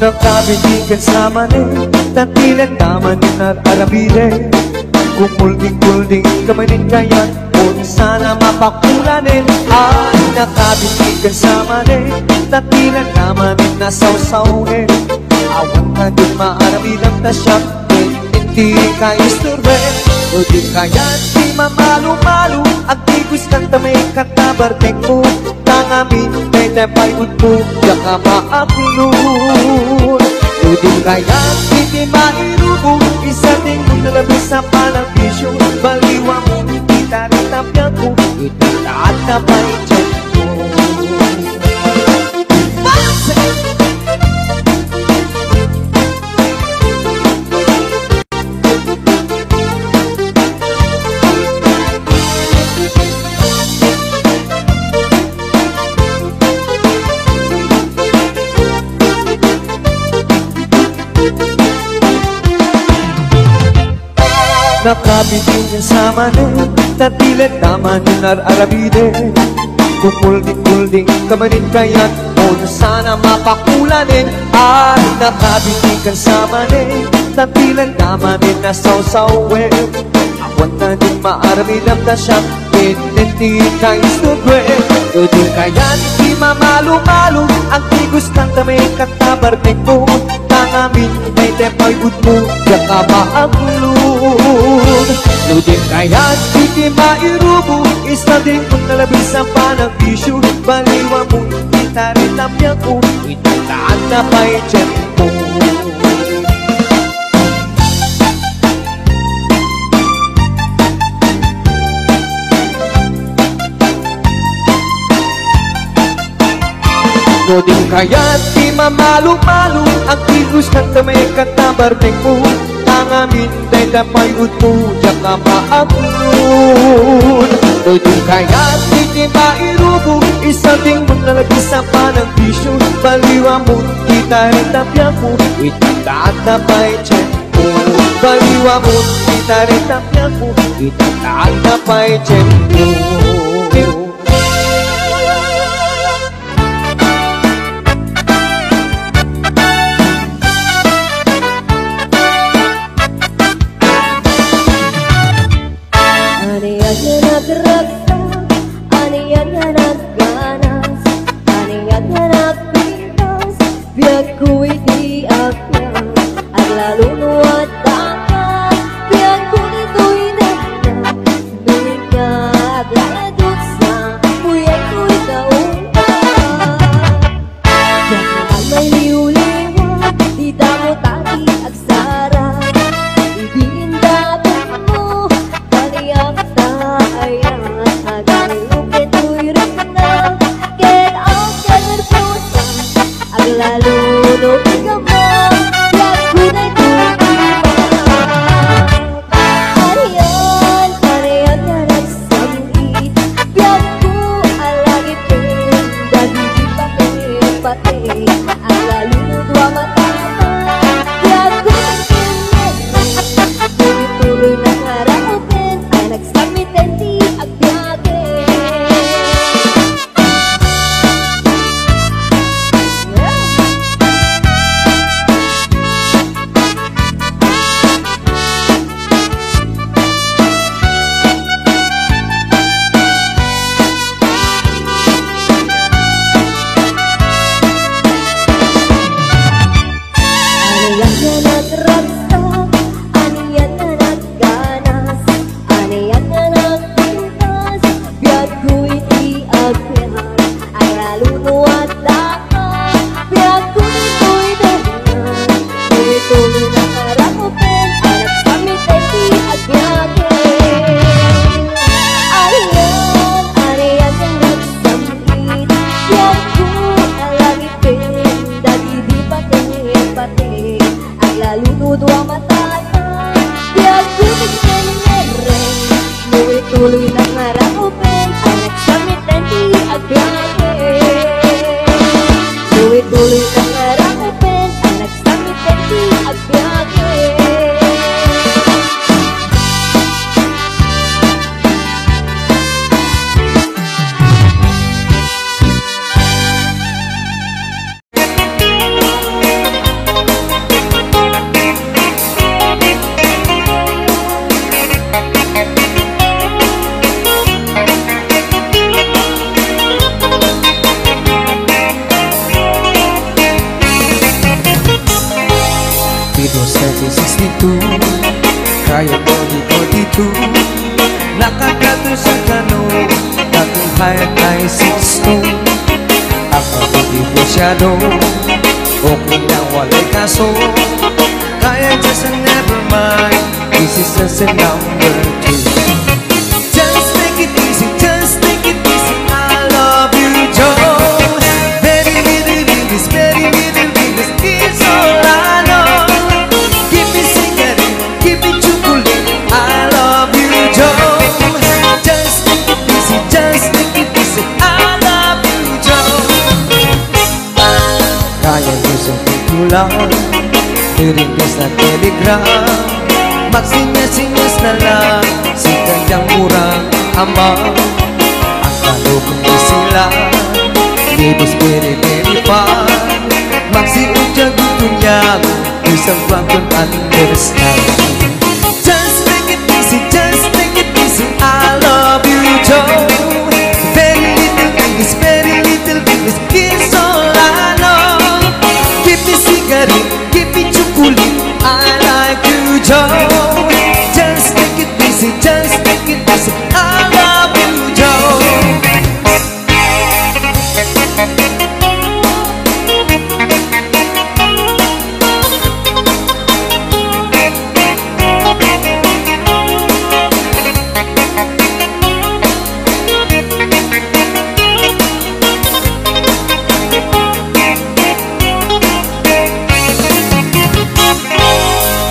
Nakabitikan sa mani, tatilan naman at arabide. Kumulding-kulding kamanin kayan, kung sana mapakulanin. Ay, nakabitikan sa mani, tatilan naman na sawsawin. Awan ka din maarabilang tasyak, hindi ka isturbe. O di kaya di mamalo-malo, ang tigus kanta may katabartek mo. Tangamin, may tepay udpo, yaka maakulun. O di kaya hindi mairubo, isa din mo nalabis sa panang-bisyo. Baliwa mo, itaritapya ko, itataat na pa i-check mo. Nakabitin niya sa mani, tatilan naman yung arabide. Kumulding-kulding kamanin kayan, o na sana mapakulanin. Ay, nakabitin ka sa mani, tatilan naman yung nasawsawin. Awan na din maarabilang tasyak, hindi ka istudwe. O di kaya di mamalo-malo, ang tigus kanta may katabartek mo. Tangamin, may tepay udmo, yaka maagulun. O di kaya di mairubo, isa din kung nalabis ang panang-bisyo. Baliwa mo, itaritapya ko, itataan na pa'y check mo. O di kaya di mamalo-malo, ang tigus kanta may katabartek mo. Tangamin, day tapay udmo, yaka maagulun. O di kaya di mairubo, isa ding mo nalabis sa panang-bisyo. Baliwa mo, itaritapya mo, itataat na pa'y check mo. Baliwa mo, itaritapya mo, itataat na pa'y check mo. ay sisto. Ang mabuti masyado, o kung na wala'y kaso, kaya just a never mind. This is just a number 2. Just take it easy, just take it easy. I love you, Joe. Very little bit, this very little bit, this is all I know. Give me cigarette, give me chocolate. I love you, Joe. Just take it easy, just take it easy. I love you, Joe. Kaya nyo sabihin ko lang, i-request na telegram, magsinyas-sinyas na lang si kanyang murang ama. Ang kalugong ni sila, libos pere-pere-pan, magsiudyag ito niyang isang drunken understand. Just take it easy, just take it easy. I love you, Joe. Very little English, very little English is all I know. Give me cigarette, give me chocolate. I like you, Joe. Just take it easy, just take it easy. I love you, Joe.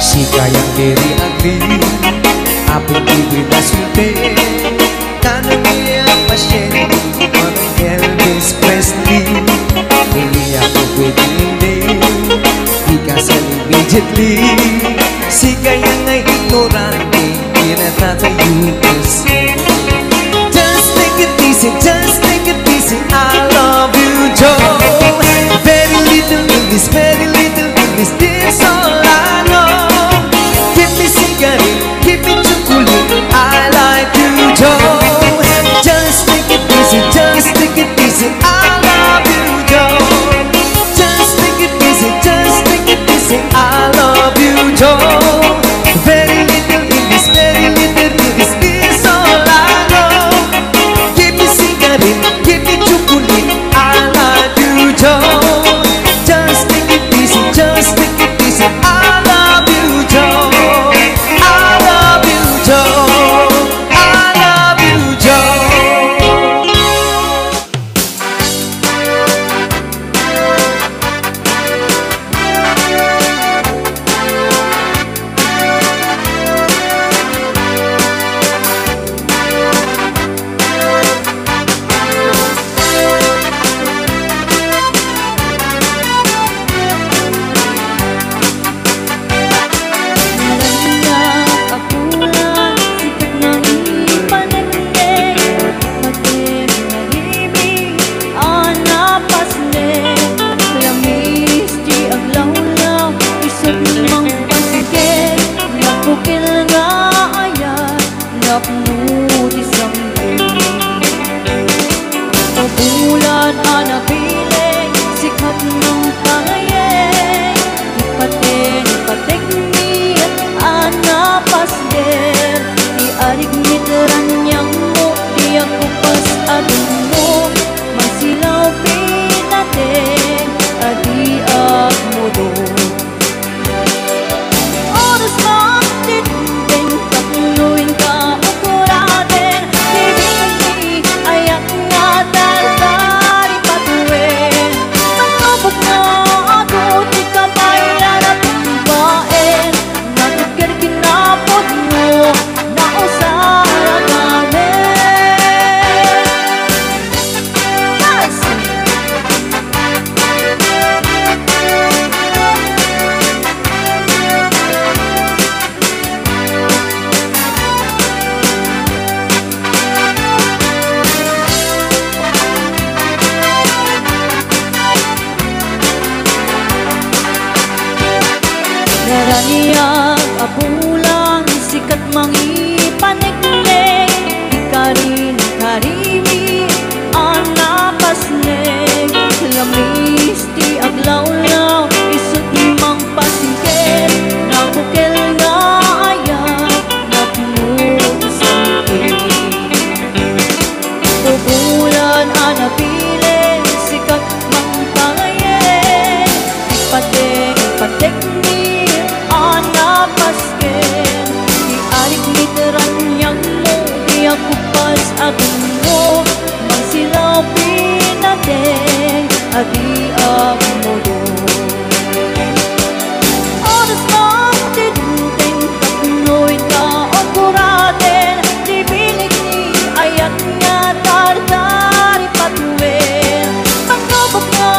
Si kayang very ugly, apong ibig na sulti, kanang iyang pasyente, parang Elvis Presley. Hindi ako pwede hindi, ikasal immediately. Si kayang ay ignorante, pinatatayo kasi. Just take it easy, just take it easy. I love you, Joe. Very little English, very little English, this all I know. Give me cigarette, give me chocolate. I like you, Joe. Just take it easy, just take it easy. I love you, Joe. Just take it easy, just take it easy. I love you, Joe. Very little English, very little English is all I know. Give me cigarette, give me chocolate. I like you, Joe. Just take it easy, just take it easy. I love you, Joe. I love you, Joe. I love you, Joe. Naraniag abulang sikat mangipaneknek ikarin karimi anapasnek lamis ti aglawlaw isut mang pasingket nabukel nga ayan napnud sangkit bubulan akin mo magsilaw pinateng agi ang mundo. Oras mang tinuteng kapunoy ka o kuraten di bilik ni ayat nga tartari patuwin pagkabok nga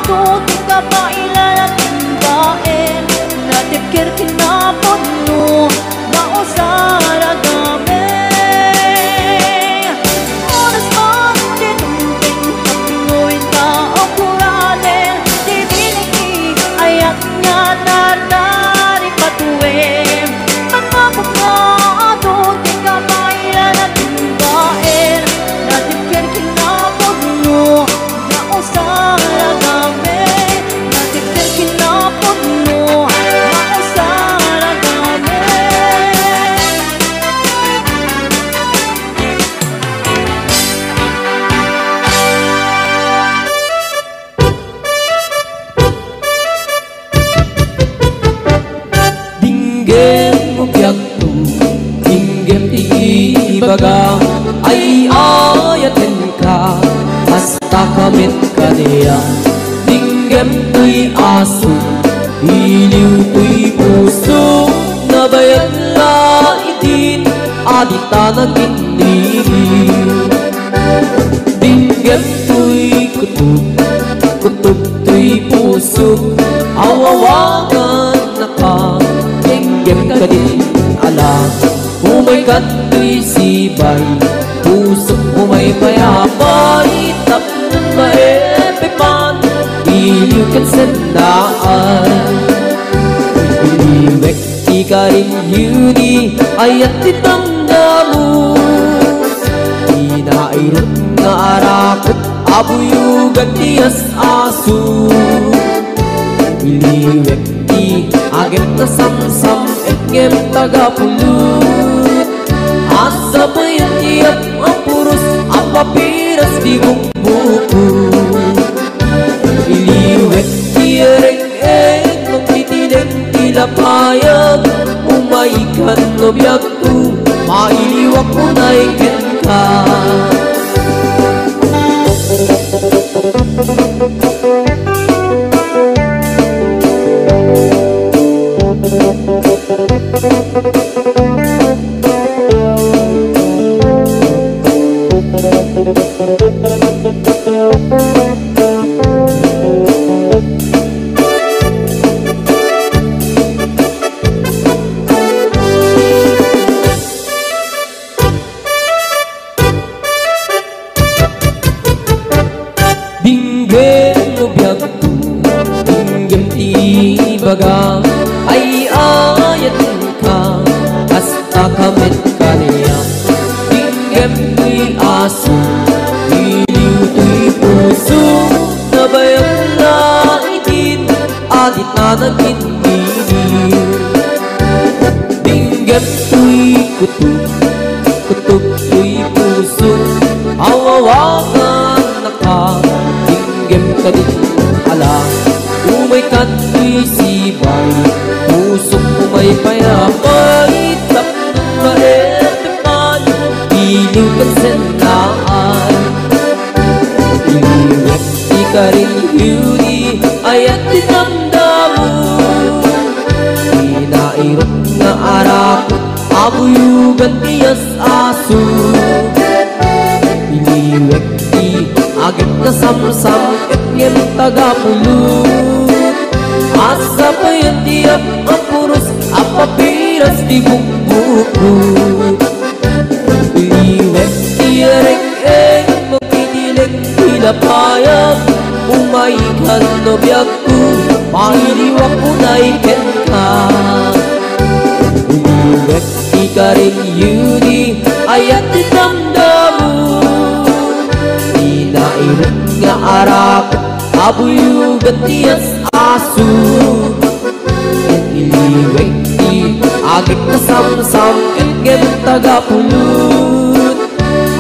ato di ka pa ilalagin baen natipkir kinapon mo mausara gabi. Oras mang tinuteng kapunoy ka o kuraten di bilik ni ayat nga tartari patuwin pagkabok nga ato di ka pa ilalagin baen natipkir kinapon mo mausara gabi. Natipkir kinapon mo mausara gabi. Dinggem mo biyak tu, dinggem ti ibaga, ay ayatin ka, basta kamit ka niya. Dinggem tuy aso, iliw tuy puso, nabayad la itin, adita nag-inigil. Dinggem tuy kutub, kutub tuy puso, awawagan na ka. Dinggem ka din ala, umay ka tuy sibay, pusok umay payapay, tap ng maepipan, iliw kan sandaan. Iliwek di ka rin yuni, ayat titamdamu, inairot nga arakot, abuyugan tiyas aso. Iliwek di agem na samsam, engem tagapulut, asa pa yung tiyap ang puros, ang papiras di bukbuku. Iliwek di ereng-eng, magtitinig tilapayag, umaikan no biyagtu, mailiwak mo na ikin ka. Dinggem mo biyagtu, dinggem ti ibaga, ay ayatin ka, basta kamit ka niya. Dinggem tuy aso, iliw tuy puso, nabayag na itin, adit na nag-inigil. Dinggem tuy kutub, kutub tuy puso, awawagan na ka. Dinggem ka din ala, umay ka tuy sibay, pusok umay payapay, tap ng maepipan, iliw kan sandaan. Iliwek di ka rin yuni, ayat tinamdamu, inairot nga arakot, abuyugan tiyas aso. Iliwek di agit na samsam, engem tagapulut, asa pa yung tiyap ang puros, ang papiras di bukbukut. Iliwek di ereng-eng, magtitinig tilapayag, umaikan no biyagtu, mailiwak mo na ikin ka. Iliwek di ka rin yuni, ayat itamdamu, inairot nga arakot, abuyugan tiyas aso. Iliwek di agit na samsam, engem tagapulut,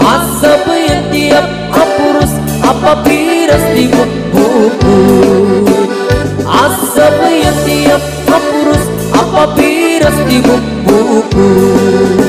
asa pa yung tiyap ang puros, ang papiras di bukbukut. Asa pa yung tiyap ang puros, ang papiras di bukbukut.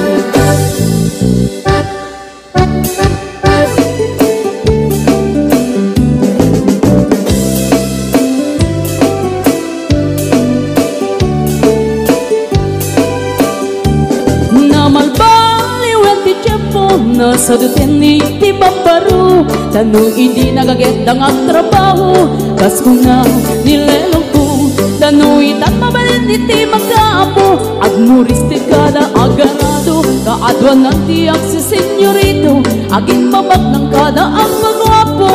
nasa duten ni ti babaro Tanong hindi nagaget ang trabaho Kas ko na nilelong ko Tanong itat mabalin iti magkaapo Agmuris ti kada agarado Kaadwan ng tiyak si senyorito Aging babag ng kada ang magwapo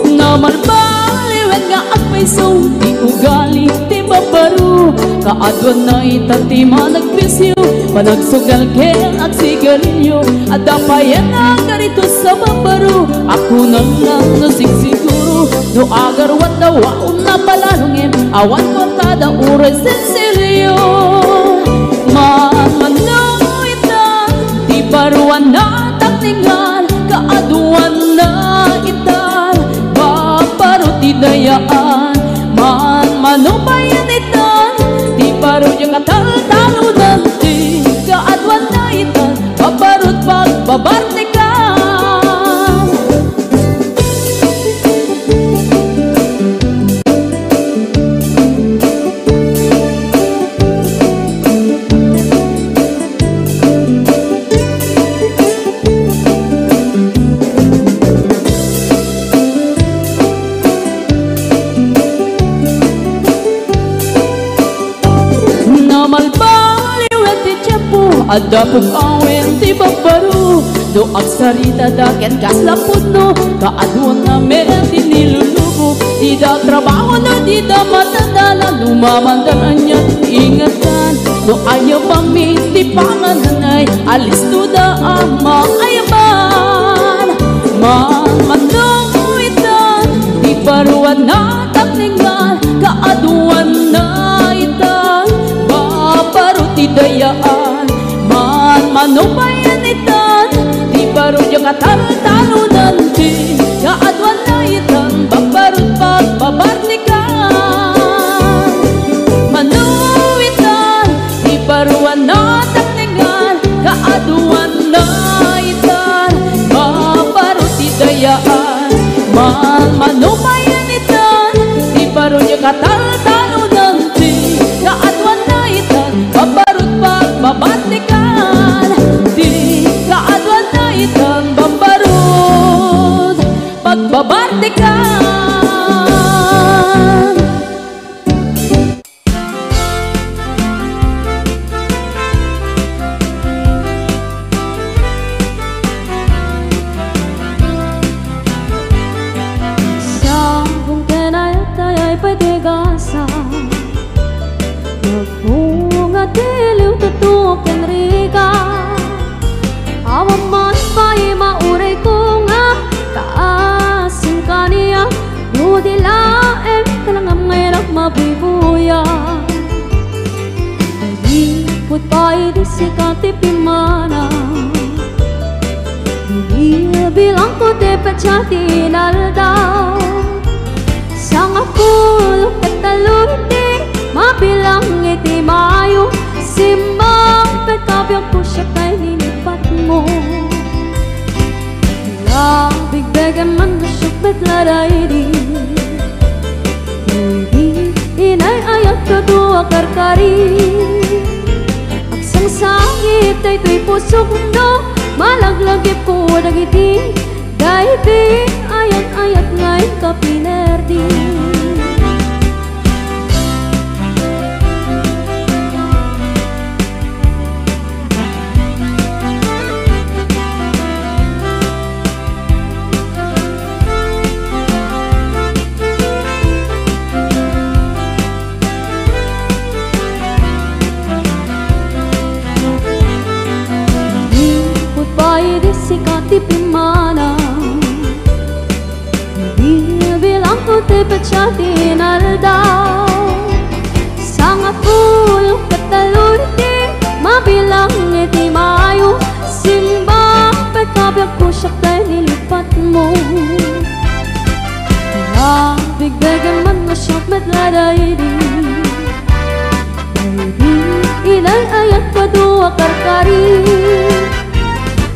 Naman baliwet nga agpaiso Di ugali ti babaro Kaadwan na itatima nagpisyo Panagsugal ken at sigarilyo At dapayan na ganito sa babaro Ako na lang nasigsiguro No agarwat na waon na palalungin Awan ko kada uray sensilyo Mamanuitan Di baruan na takningan Kaaduan na itan Babaro ti dayaan Manubayan itan Di baro yung katal-talunan Di kaadwan na itan Babarot pagbabartikan Adapog awen ti babaro Do agsarita daken kaslapod no Kaadwan na meron ti nilulubo Di da trabaho no di da matandala Lumamandaran niya ingatan No ayaw pami ti pangananay Alis no da ang maayaman Mamanuitan Di baruan na takningan Kaadwan na itan Babaro ti dayaan Manubayan itan Di baro yung katal-talunan Di kaadwan na itan Babarot pagbabarnikan Manuitan Di baruan na takningan Kaadwan na itan Babarot idayaan Manubayan itan Di baro yung katal-talunan Di kaadwan na itan Babarot pagbabarnikan Pagbabartikan Sa kung kenayat ay patigasa Nagbunga tiliw tutukin riga Awang man pa'y mauray ko nga Kaasin ka niya Nudilaem ka lang ang ngayon mabibuya Nagipot pa'y di sikati pimana Bilang ko te pachati naldaw Sang ako at talunti Mabilang iti mayo Simbang pagkabyang ko siya kay nilipat mo Bigbegan man na syukbet laray di Hindi inay ayat kadua karkari Agsang sangit ay to'y pusok no Malaglagip ko dagiti Dahiti ayat-ayat ngayon ka pinerdi Sikati pimana Bilang ko te pachati naldaw Sang apul katalunti Mabilang iti mayo Simbang pagkabyag ko siya kay nilipat mo Bigbegan man na siyang medladay di Inay ayat kadua karkari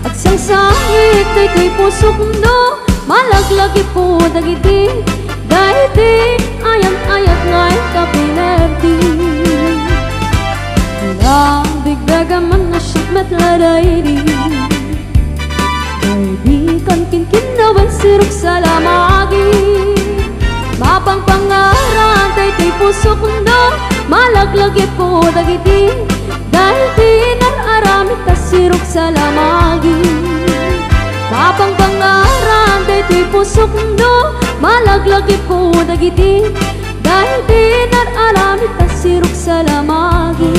Agsang sangit ay to'y pusok no Malaglagi po dagiti Dahiti ayat-ayat ngayon ka pinerdi Bigbegan man na siyang medladay di tasirok sa lamagi. Mapang pangaran tay pusok no, malaglagip ko dagiti. Dahil di nararami tasirok sa lamagi. Mapang pangaran tay pusok no, malaglagip ko dagiti. Dahil di nararami tasirok sa lamagi.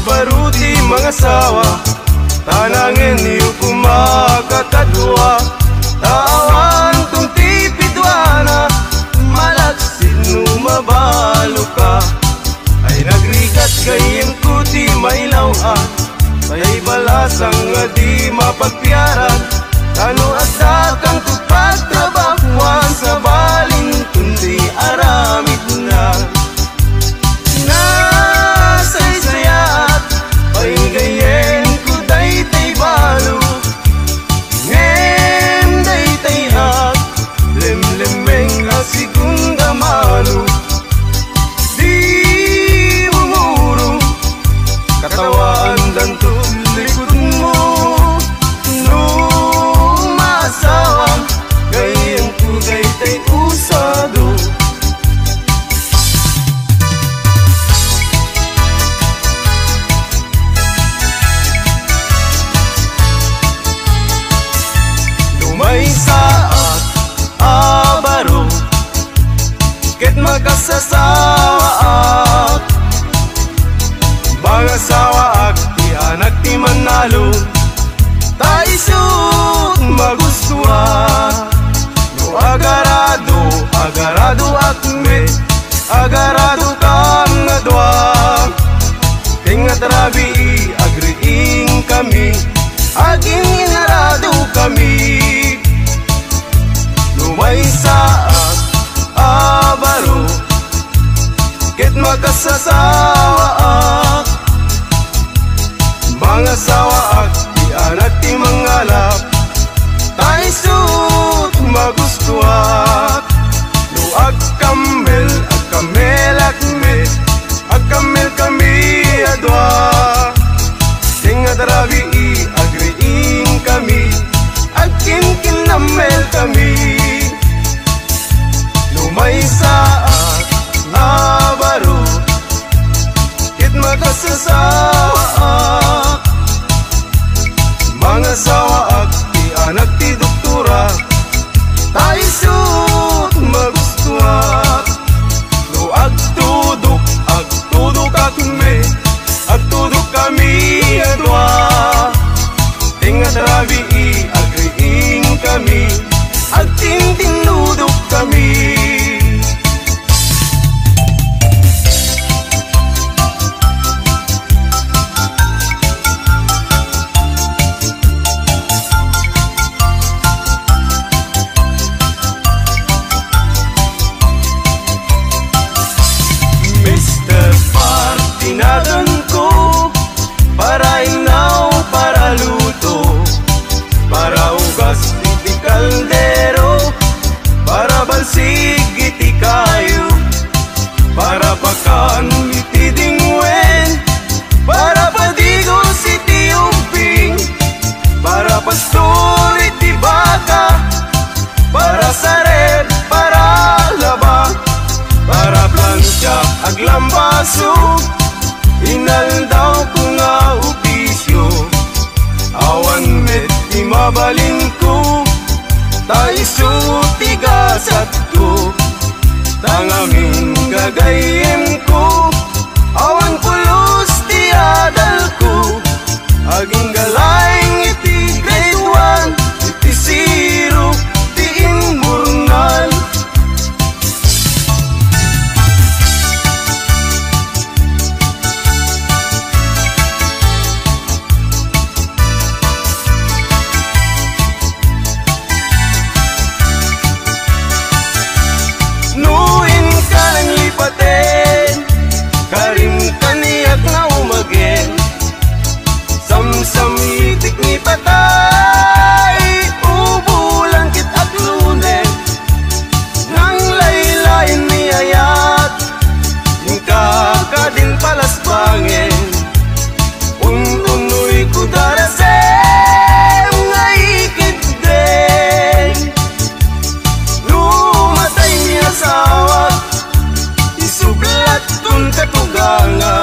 baruti mga sawa, tanangin niyo kumakatadwa, tawan kung tipidwana, malaksin numabalo ka. Ay nagrigat kayem kuti mailawan, kaya'y balasang nga di mapagpiaran, tano at kang tupagtrabahuan, sa baling kundi aramid na. Nasaysayat, paigayen ko daytay balo, ngem daytay at lemlemeng asigong damalo. Di mumuro, katawaan danto likod mo, nung masawang gayen ko daytay usado. Lumay saat abaro, ket magkasasawa ak, mga sawa ak ti anak ti manalo, taisut magustuhan. No agarado, agarado ak me, agarado kam nga dwa, tingat rabi agriing kami, aging inarado kami. Lumay saat abaro, ket magkasasawa ak, mga sawa ak di anak ti mangalap, taisut magustuhan. No agkamel akme, agkamel kami adwa, tingat rabi agriing kami, agkinkinamel kami. Lumay saat abaro, ket magkasasawa ak, mga sawa ak ti anak ti doktora, taisut magustuhan. No agtudok akme, agtudok kami adwa, tingat rabi agriing kami, agtintinudok kami. Mr. Partinagan ko, para inaw, para luto, para ugas iti kaldero, para balsig iti kayo, para pakan iti dingwen, para padigos iti umping, para pastor iti baka, para saret, para laba, para plancha aglambaso, inaldaw ko nga opisyo, awan met di mabalin ko, taiso tigasat ko, tangaming gagayem ko, awan pulos ti adal ko, aging galayng iti grade 1, iti zero, ti inmurnal. Nuin ka ng lipaten, karim kaniyak na umagin, samsam itik ni patay, ubulan kit at lunen, nang laylayin ni ayat, yung kakadin palas bangin, ununoy ko darasem, ngaikid din. Lumatay ni asawa, isublat kung katuganga,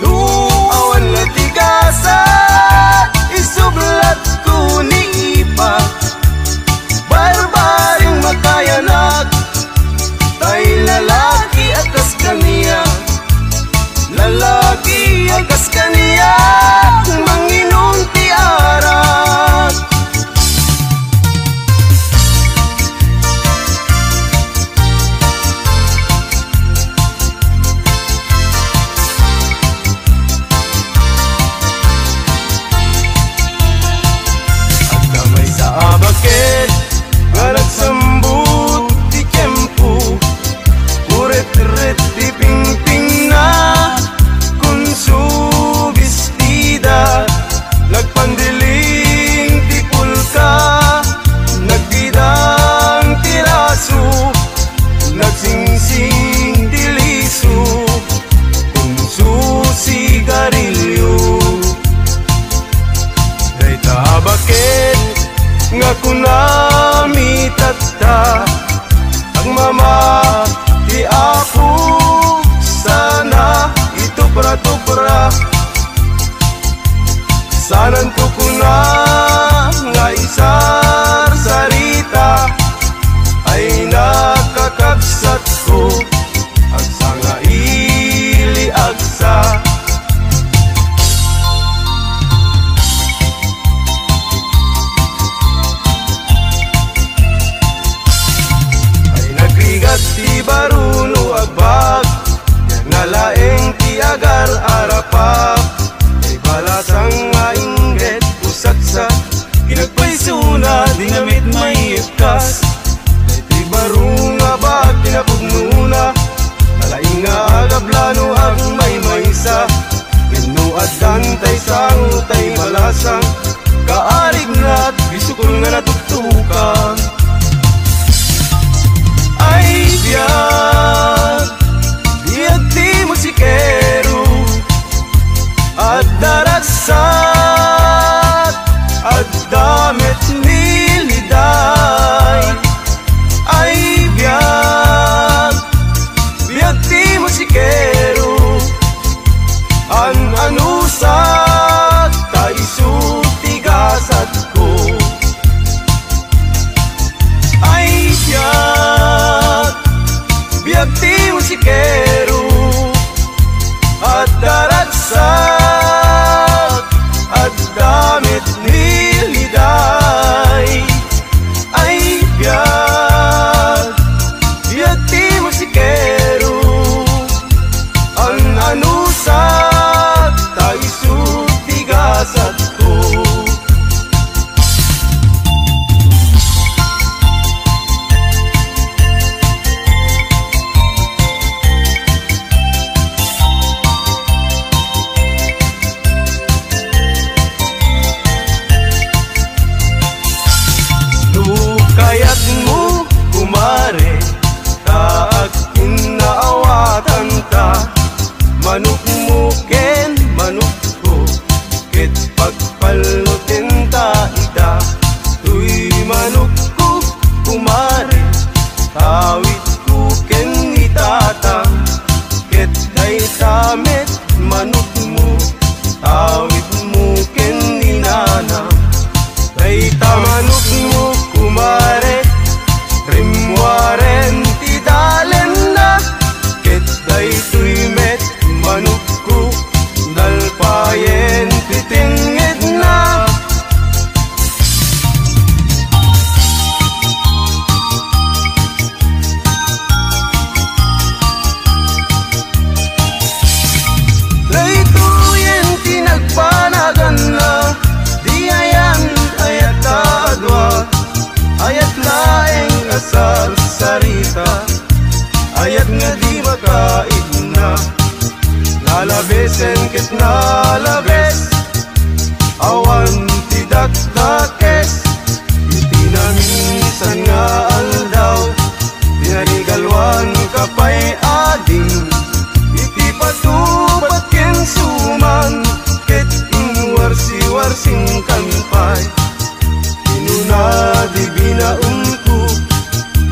luawan na tigasa, Sanan to ko na nga isar sarita ay nakakagsat ko agsa nga ili agsa. Ay nagrigat ti baruno agbag nalaeng ti agar arapap ay balasang nga ingret usaksa kinagpaisuna dinamit may ikas barung nga bag pinapugmuna nalaing nga agablano ag may maysa gano at dantay sang tay malasang kaarig na't bisukol nga natugtukan ay biyag biyag ti musikero at daragsat at damit niliday ay biyag biyag ti musikero an anusat ta isutigasat ko ay biyag biyag ti musikero at daragsat at damit niliday ay biyag biyag ti musikero ang anusat ta isutigasat ko. Kayat mo kumare taag inaawatan ta manok mo ken manok ko ket pagpalutin ta ida tuy manok ko kumare tawid ko ken itata ket day tamet manok mo tawid mo ken inana day tamanok mo kumare rimwaren ti dalen na ket day tuimet manukku dalpayen titingid na laytuyen ti nagpanagan na di ayan ayat adwa ayat laeng asal sarita ayat nga di makaid na lalabesen ket nalabes awan ti dakdakes itinaminsan nga aldaw pinanigalwan kapay ading iti patupat ken suman ket inwarsi-warsing kanpay inuna di binaunku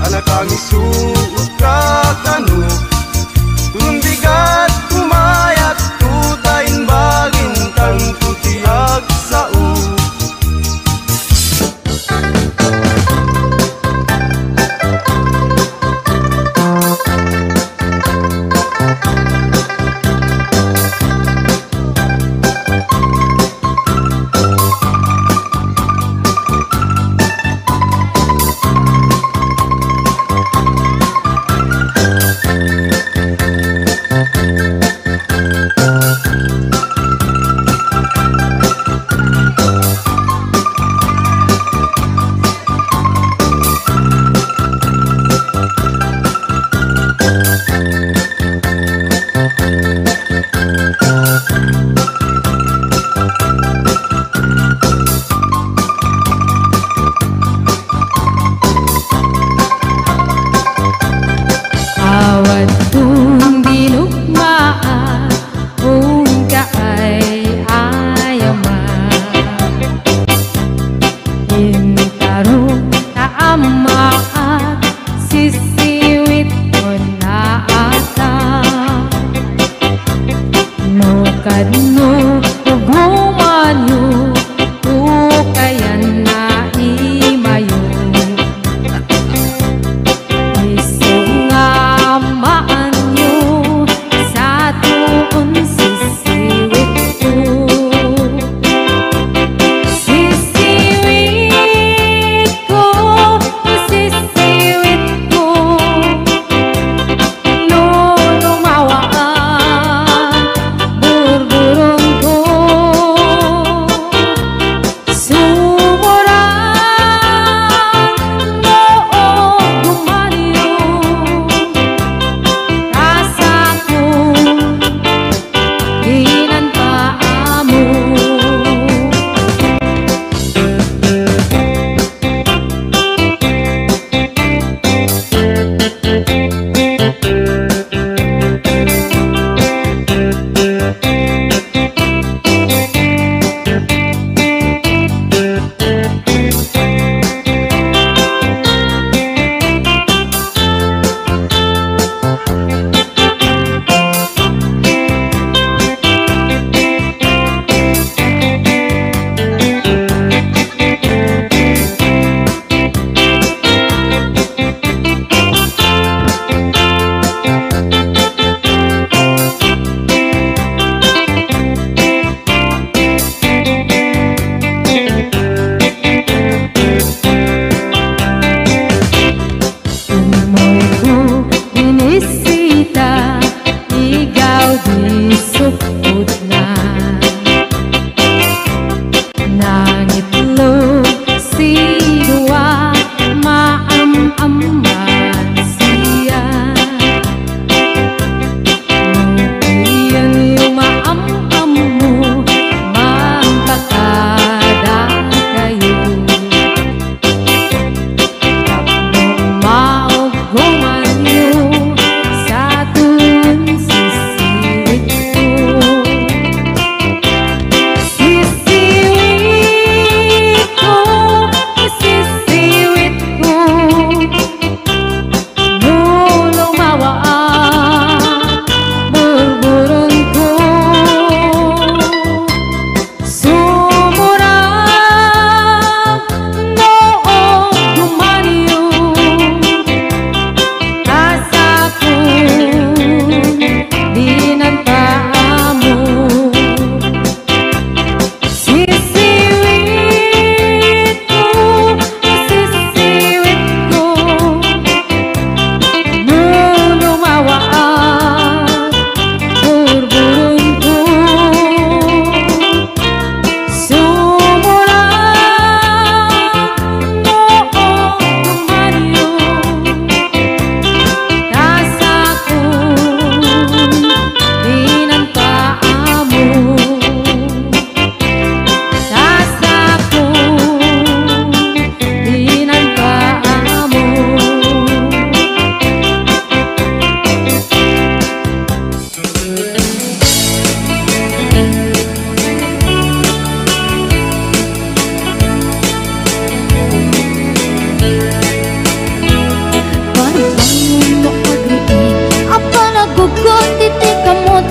anak kami suot kakano tundigat kumayat tutain bagin tan tutiag sao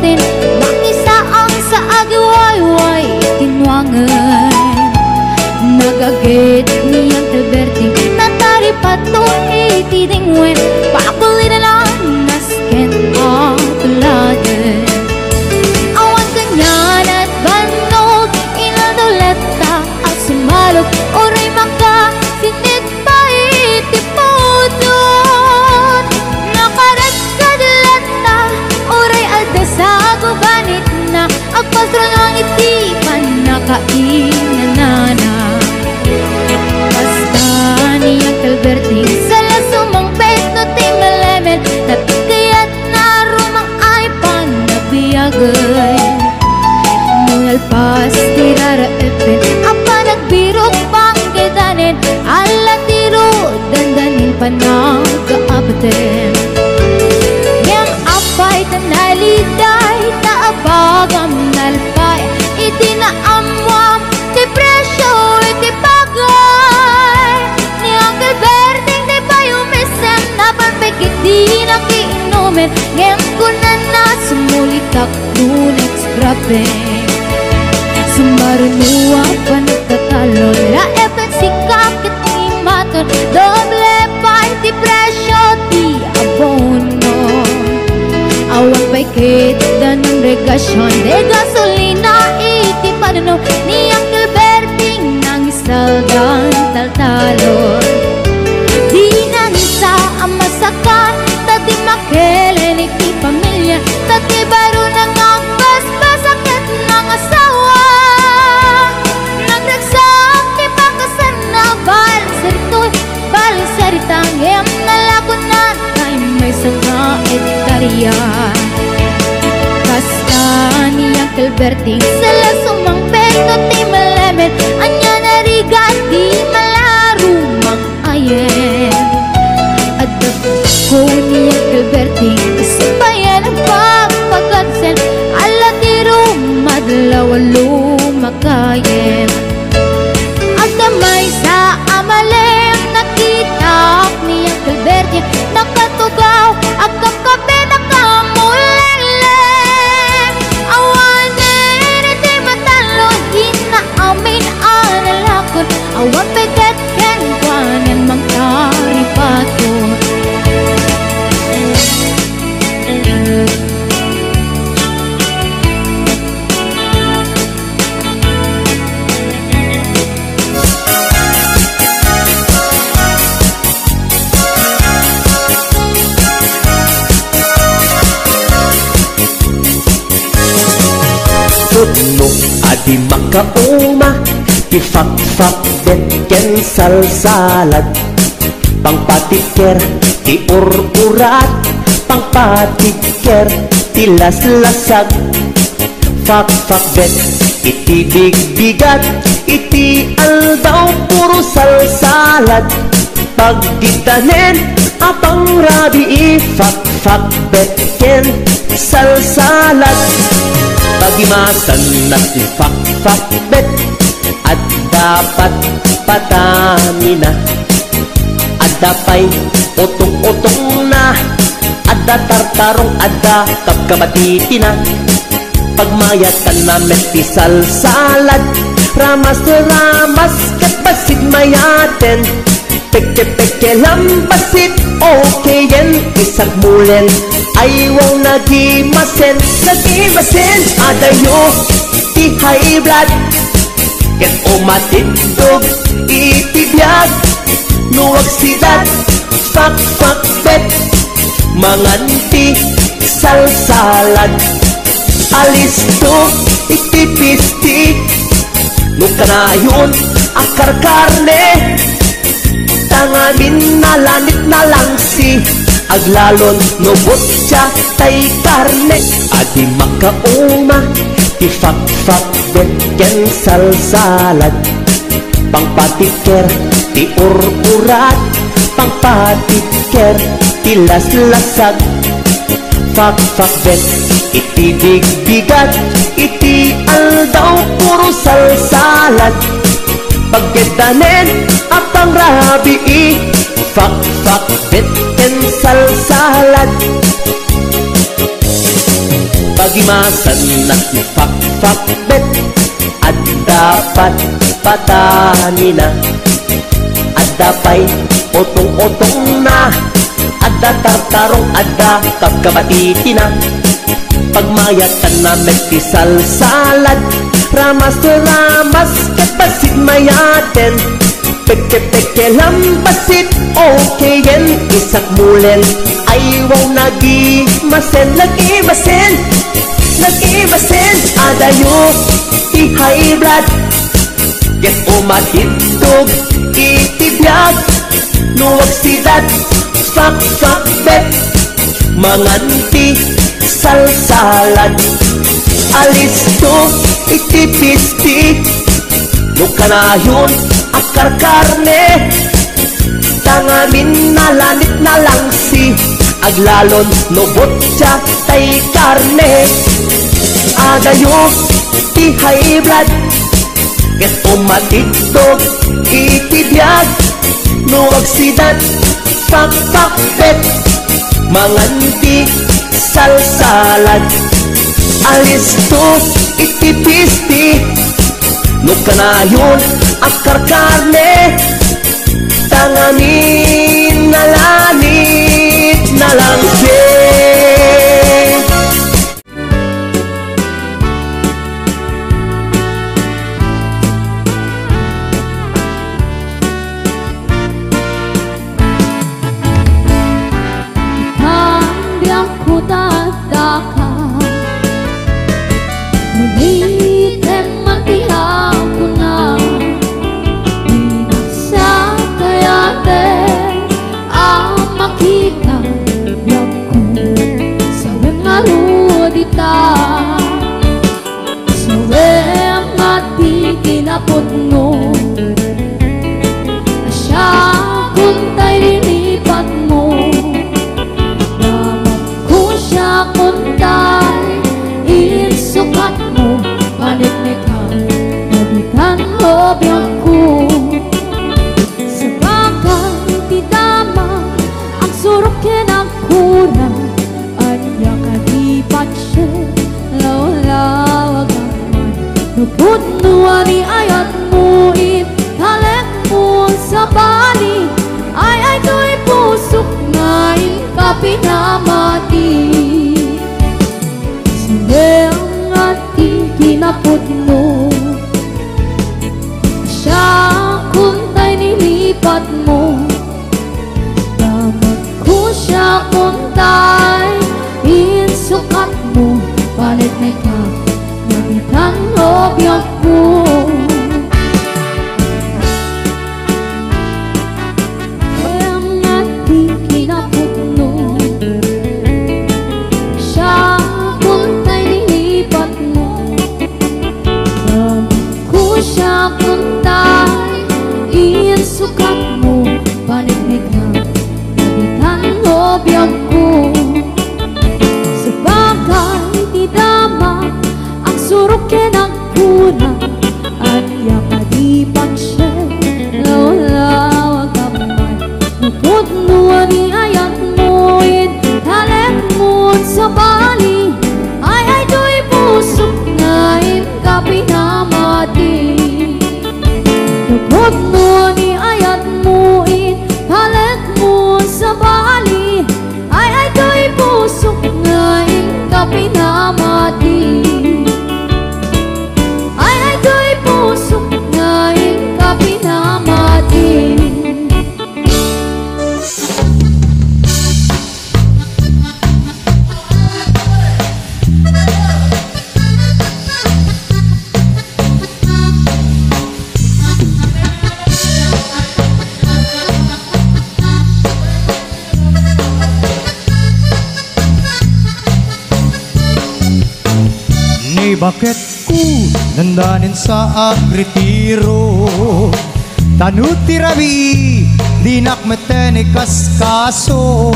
danin mangisaang sa agiwayway tinwangan. Nagagit niyang Alberting natari patong itidingwen pakulinan ang nasken ang tulagan. Awan kanyan at banog inadoleta at sumalog oray maka sinit pa itipodon. Nakarat kadalata oray alda sa gubanit na agpastro ng itipan nakainanana. Alberting sala sumang peto timalemen natigayat na rumang ay panabiyagay. Mungalpas tirara epen apa nagbirok panggedanin ala tiro dandanin panagkaapaten. Yang apay tanaliday taabagam nalpay itinaamwam ti presyo itipagay. Alberting di ba yumisem na panpekit di nakiinumin ngayon ko na sumulitak nulit scrapping. Sumarunuwa pa nagtatalon la efek sikap kiti maton doble pa iti presyo ti abono. Awan pa'y kita ng regasyon de gasolina iti padano niyang Alberting nang isaldan taltalon. Masakan tati makelen iti pamilya tati baro nang basbasakit ng asawa. Nagragsak ti pakasan na balisaritang em nalakunan kay may sanga etarya. Kasta niyang Alberting sala sumang peto ti malemen anya narigat di malarumang ayen. Ko niyang Alberting isabayan ang pagpagansen ala tiro madlaw lumakayen. At damay sa amalem nakitak niyang Alberting nakatugaw agam kape nakamulelem. Awanin iti matalon inaamin analakon awan pegat ken kwanen mangtaripaton. No, adi makauma ifak-fak den ken salsalad pangpatiker ti ur-urat pangpatiker ti las-lasag fak-fak den iti big-bigat iti aldaw puro salsalad pagditanen apang rabi ifak-fak den ken salsalad pagimasan na ifak-fak bet at dapat patamina at dapay utong-utong na at tartarong at kapkamatiti na pagmayatan na meti salsalad ramas-ramas kat basit mayaten peke-peke lambasit okay yan isag mulen ayaw nagimasen adayo ti high blood ket umatindog itibiyag nuwag sidat fak-fak bet manganti salsalad alisto itipisti nukanayon akar karne tangamin nalanit na lang si aglalon nubot siya tay karne adi makauma ifak-fak bet ken salsalad pangpatiker ti ur-urat pangpatiker ti las-lasag fak-fak bet iti big-bigat iti aldaw puro salsalad pagkedanen apang rabii fak-fak bet ken salsalad pagimasan na fakfakbet at dapat patanina at dapay otong-otong na at datartarong at kakabati na pagmayatan na metisal salad ramas to ramas kapasit mayaten peke-peke lambasit okay yen isak mulen ayaw nagimasen adayo high blood get umatitog itibiyag nuwag sidat fak-fak-bet manganti salsalad alisto itipisti nukanayon akar-karne tangamin nalanit na lang si aglalon nobot siya tay karne adayo ti high blood get umatitog itibiyag nuwag sidat fak-fak-bet manganti salsalad alisto itipisti nukanayon akar-karne tangamin nalanit na lang siya. Putno asya kuntay lilipat mo dapat ko siya kuntay insukat mo panitnik ka nabitan lobyak ko sa bakal ti dama ang surok kinakura at yakadipat siya lawlawag naman nuputno ani ayat mo italek mo sa bali ay ko'y pusok na ikapinamati sindang ating kinaputno siya kuntay nilipat mo damat ko siya kuntay insukat mo palit na ka nabitan lobyak ko sukat mo paniknik na nabitan lobyak ko sa bagay di dama ang surok kinakuna at yakadipan siya lawlawag kaman nuputnuan ni ayat mo italek mo sa bali ay do'y pusok na ikapinamati nuputnuan ni ayat mo italek mo sa bali ay do'y pusok na ikapinamati ay do'y pusok na ikapinamati. Bakit ko nandanin sa agretiro tanuti rabi dinak metenikas kaso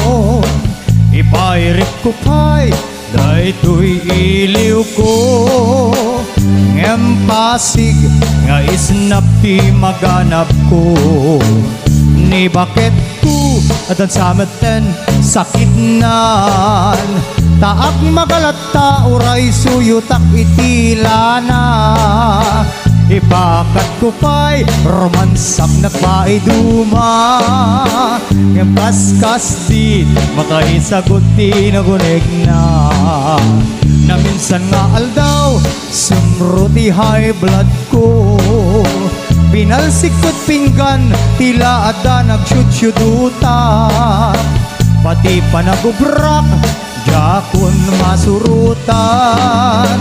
ipairik ko pa'y dahito'y iliw ko ngempasig isnap ti maganap ko ni bakit ko at ang samaten sakitnan. Taak magalata uray suyutak itilana. Ibakat ko pa'y romansak na paiduma. Ngem kaskas di makaisagot di nagunig na. Na minsan nga aldaw sumruti high blood ko. Pinalsikot pinggan tila ada nagsyudyuduta. Pati pa nagubrak jakon masurutan.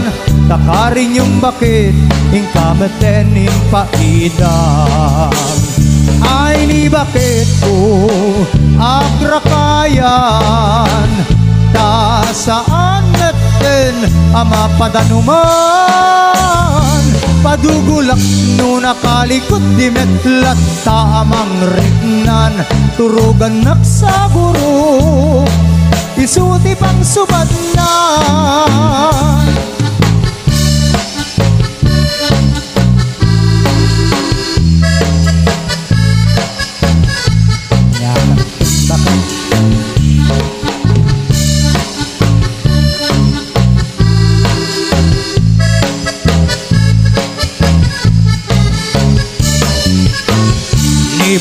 Takarin yung bakit ingkameten impaidam. Ay ni bakit ko agrakayan. Ta saan natin ama padanuman. Padugulak no nakalikot di metlat ta amang rignan. Turugan naksaguro isuti pang subad na.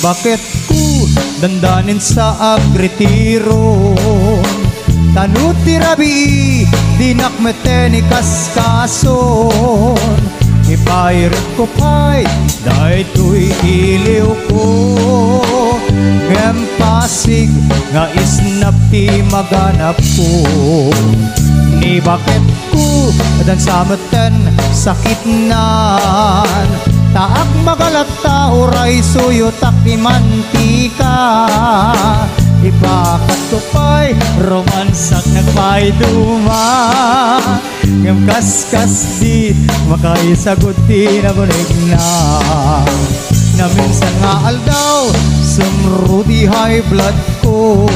Bakit ko dandanin sa agretiro. Tanuti rabi dinakmeten ikaskason. Ipairit ko pa'y dahito'y iliw ko. Ngem pasig nga isnap ti maganap ko. Ni bakit ko dan samaten sakitnan. Taak magalata uray suyutak imantika. Ibakat ko pa'y romansak nagpaiduma. Ngam kaskas di makaisagot di nagunig na. Na minsan nga aldaw sumruti high blood ko.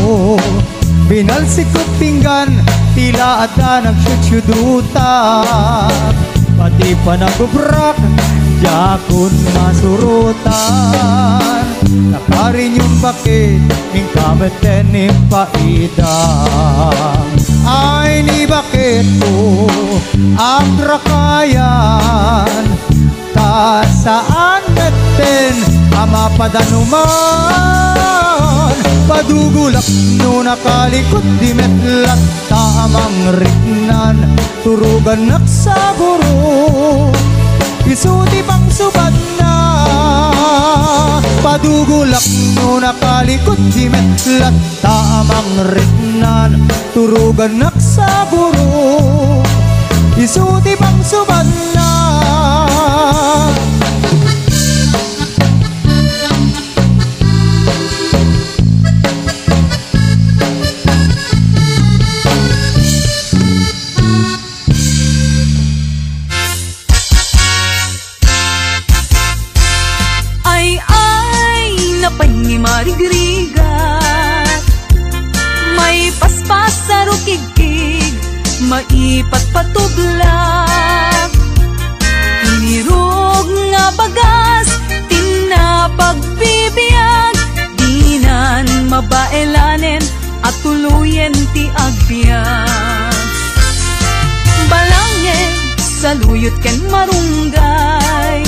Binalsikot pinggan tila ada nagsyudyuduta. Pati pa nagubrak jakon masurutan. Nakarin yung bakit ingkameten impaidam. Ay ni bakit ko agrakayan. Ta saan natin ama padanuman. Padugulak no nakalikot di metlat ta amang rignan. Turugan naksaguro isuti pang subad na. Padugulak no nakalikot di metlat ta amang rignan. Turugan naksaguro isuti pang subad na. Marigrigat, may paspas sa rukigkig, maipat patuglak. Tinirog nga bagas, tinapagpibiyag, dinan mabaelanen at tuluyen ti agbyag. Balangin sa luyot ken marunggay,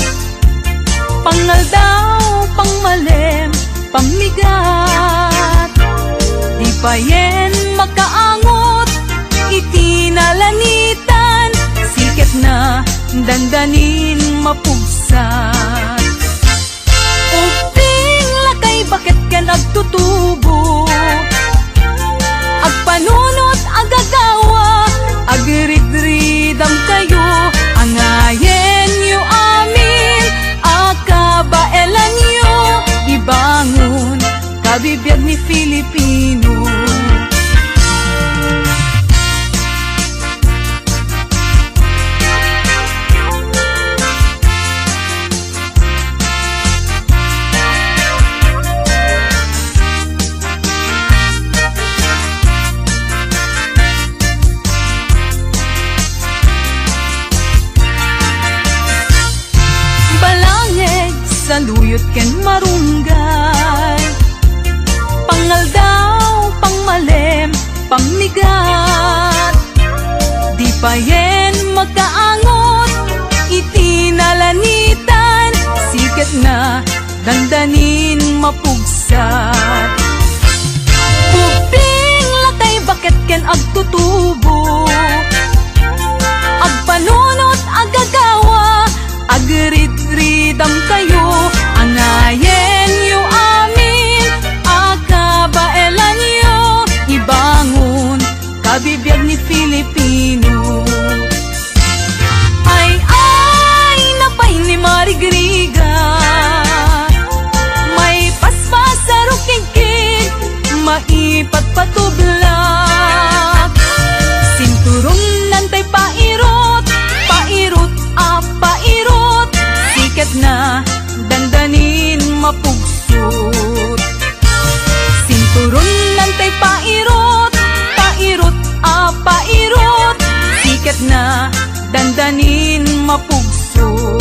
pangaldaw pangmalem pamigat. Di payen makaangot itinalanitan, siket na dandanin mapugsat. Uping lakay bakit ka nagtutubo, agpanunot agagawa, agridridam kayo, angayen yu amin, akabaelan yu ibangon, kabibiyag ni Filipino. Balangeg sa luyot ken marunggay, Dangal daw pang malim, pamigat. Di pa yen magkaangot, itinalanitan. Sikat na, dandanin mapugsat. Bubing latay bakit ken agtutubo, agpanunot agagawa, agrid-ridam kayo. Anayen yu amin, akabaelan yu, ibangon kabibiyag ni Filipino. Ay napay ni Marigriga, may paspas sa rukigkig, maipat patublak. Sinturong nantay pairot, pairot pairot. Sikat na, dandanin mapugsot. Sinturong nantay pairot, pairot pairot. Sikat na, dandanin mapugsot.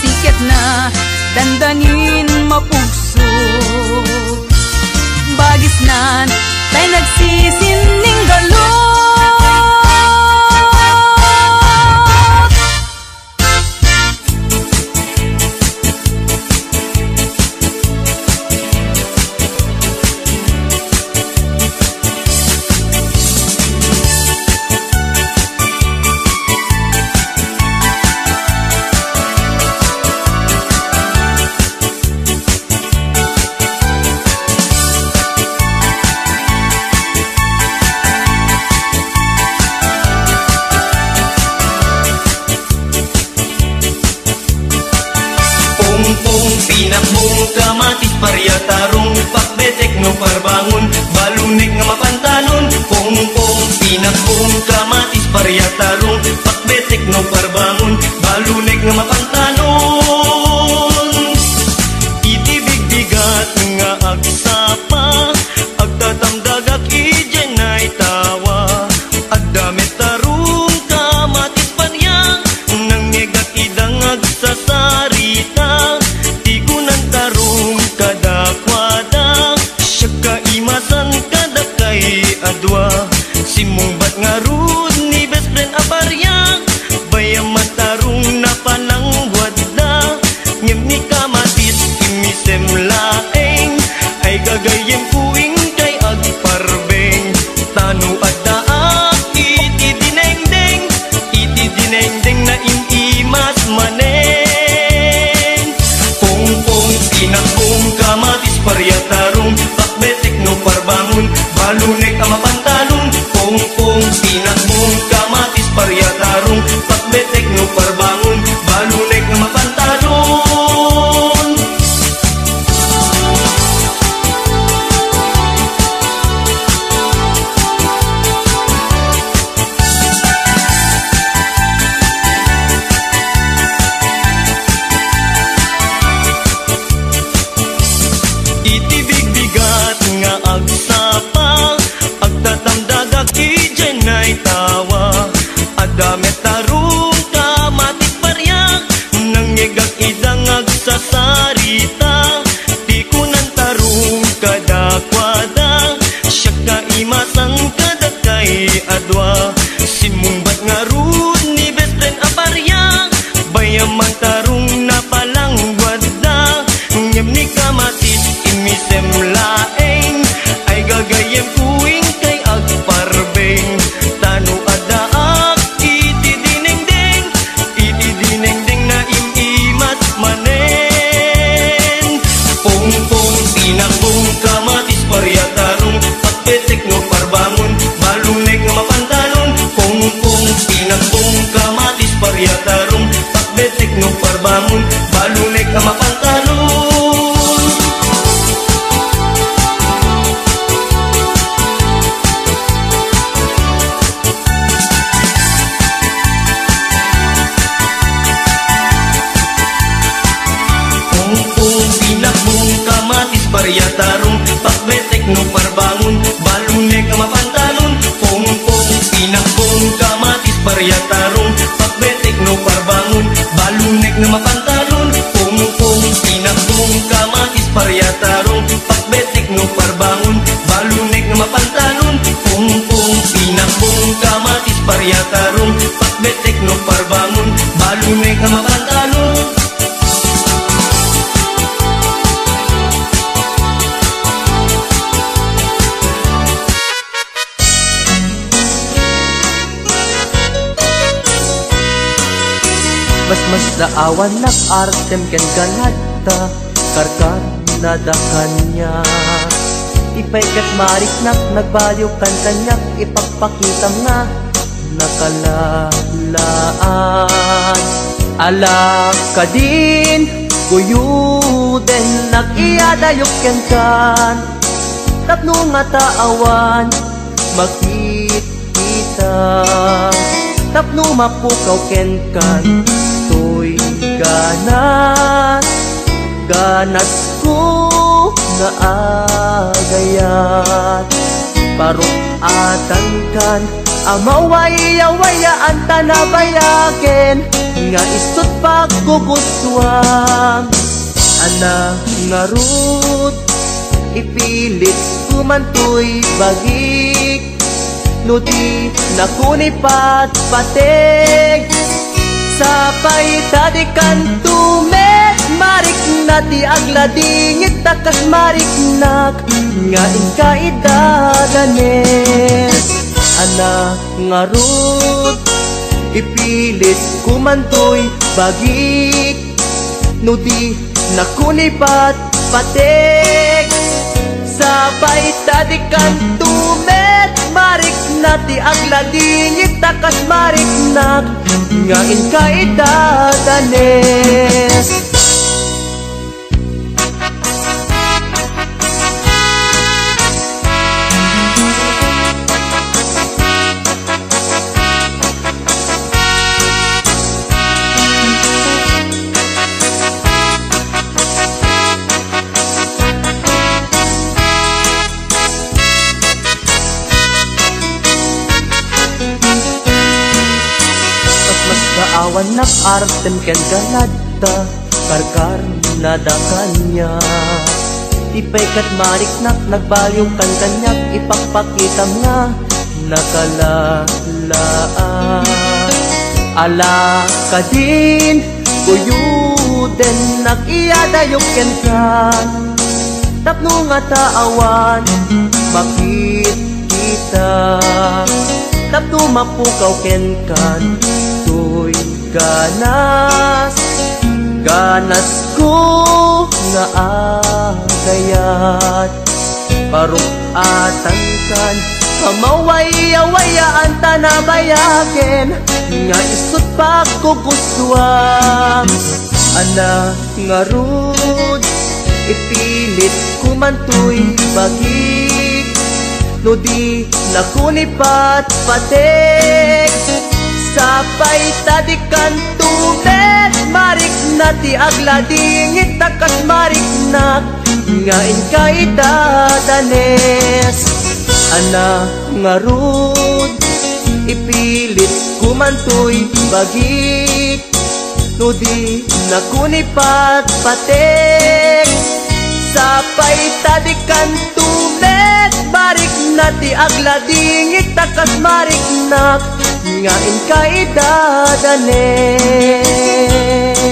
Sikat na, dandanin mapugsot. Bagis nan, tay nagsisining galot. Pinakbong kamatis paryatarong pakbetek no parbangon balunek nga mapantalon. Pongpong pinakbong kamatis paryatarong pakbetek no parbangon balunek nga mapantalon. Itibigbigat nga agsapa agtatamdagak ijenay tawa agdamit tarong kamatis paryang nang ngegat idang agsasarita. Tarong kadakwada siya kaimasan kadakay adwa simungbat nga rud ni best friend aparyang bayaman tarong napanangwad da ngem ni kamatis imisem laeng ay gagayem puing kay agparbeng tanu adda itidinengdeng na imimas maneng. Pinakbong kamatis paryatarong pakbetek no parbangon balunek ang mapantalon. Pongpong pinakbong kamatis paryatarong pakbetek no parbangon balunek ang mapantalon. Itibigbigat nga agsapa agtatamdagak ijenay tawa adamet tarong kamatis paryang nang ngegak idang agsasarita. Di kunan tarong kadakwada siya kaimasan kadakay adwa simungbat nga rud ni best friend aparyang bayaman tarong napalangwad da ngem ni kamatis imisem laeng ay gagayem puing kay agparbeng tanu adaak itidinengdeng na imimas manen. Pongpong pinakbong kamatis paryatarong pakbetek no parbangon balunek nga mapantalon. Pongpong pinakbong kamatis paryatarong pakbetek no parbangon balunek nga mapantalon. Paryatarong pakbetek no parbangon balunek ang mapantalon. Pongpong pinakbong kamatis paryatarong pakbetek no parbangon balunek na mapantalon. Pongpong pinakbong kamatis paryatarong pakbetek balune ka mapantalon. Mas daawan nak artem ken ganadta karkar nadakan niya. Ipaikat marik nak nagbaliw kan kanyak ipagpakita nga nakalalaan. Ala ka din guyuden nak iadayok ken kan tapno nga taawan makikita tapno mapukaw ken kan to'y ganas ko nga agayat parukatan kan amawaya-wayaan tanabayaken nga istot pagkukuswam ana nga rut ipilit kumantoy bagik no di nakunipat patig sapay tadikan tumet marik na ti agladingit takas marik nak nga inkaidadanes ana nga rut ipilit kumantoy bagik no di nakunipat patig sabay tadikan tumet marik na ti agladingit takas marik nak nga inkaidadanes. Awan nak artem ken ganadta karkar nadakan niya. Ipaikat marik nak nagbaliw kan kanyak ipagpakita nga nakalalaan. Ala ka din guyuden nak iadayok ken kan tapno nga taawan makikita tapno mapukaw ken kan to'y ganas ko nga agayat parukatan kan kamawaya-wayaan tanabayaken nga isot pagkukuswam ana nga rud ipilit kumantoy bagik no di nakunipat patig sapay tadikan tumet marik na ti agladingit takas marik nak nga inkaidadanes ana nga rud ipilit kumantoy bagik no di nakunipat patig sapay tadikan tumet marik na ti agladingit takas marik nak nga inkaidadanes.